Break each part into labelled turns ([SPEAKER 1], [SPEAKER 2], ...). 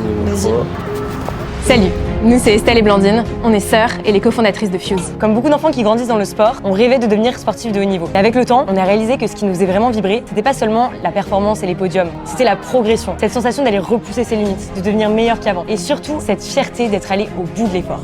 [SPEAKER 1] Vas-y.
[SPEAKER 2] Salut, nous c'est Estelle et Blandine, on est sœurs et les cofondatrices de Fuse.
[SPEAKER 1] Comme beaucoup d'enfants qui grandissent dans le sport, on rêvait de devenir sportifs de haut niveau. Et avec le temps, on a réalisé que ce qui nous faisait vraiment vibrer, c'était pas seulement la performance et les podiums, c'était la progression. Cette sensation d'aller repousser ses limites, de devenir meilleur qu'avant. Et surtout, cette fierté d'être allé au bout de l'effort.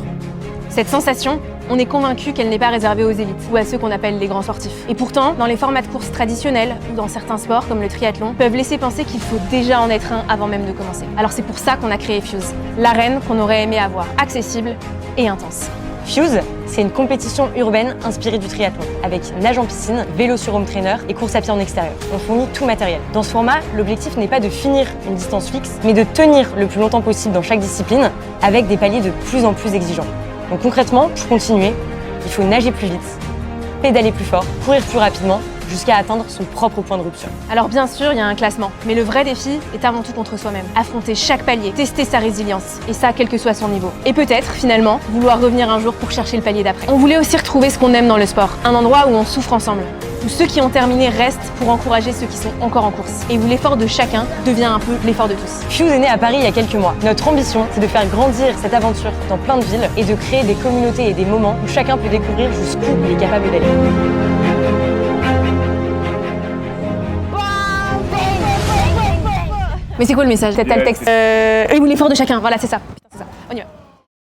[SPEAKER 2] Cette sensation, on est convaincu qu'elle n'est pas réservée aux élites ou à ceux qu'on appelle les grands sportifs. Et pourtant, dans les formats de course traditionnels ou dans certains sports comme le triathlon, peuvent laisser penser qu'il faut déjà en être un avant même de commencer. Alors c'est pour ça qu'on a créé Fuse, l'arène qu'on aurait aimé avoir accessible et intense.
[SPEAKER 1] Fuse, c'est une compétition urbaine inspirée du triathlon, avec nage en piscine, vélo sur home trainer et course à pied en extérieur. On fournit tout matériel. Dans ce format, l'objectif n'est pas de finir une distance fixe, mais de tenir le plus longtemps possible dans chaque discipline, avec des paliers de plus en plus exigeants. Donc concrètement, pour continuer, il faut nager plus vite, pédaler plus fort, courir plus rapidement, jusqu'à atteindre son propre point de rupture.
[SPEAKER 2] Alors bien sûr, il y a un classement, mais le vrai défi est avant tout contre soi-même. Affronter chaque palier, tester sa résilience, et ça quel que soit son niveau. Et peut-être, finalement, vouloir revenir un jour pour chercher le palier d'après. On voulait aussi retrouver ce qu'on aime dans le sport, un endroit où on souffre ensemble, où ceux qui ont terminé restent pour encourager ceux qui sont encore en course, et où l'effort de chacun devient un peu l'effort de tous.
[SPEAKER 1] Fuse est né à Paris il y a quelques mois. Notre ambition, c'est de faire grandir cette aventure dans plein de villes et de créer des communautés et des moments où chacun peut découvrir jusqu'où il est capable d'aller.
[SPEAKER 2] Mais c'est quoi le message? T'as le texte. Et où l'effort de chacun, voilà, c'est ça.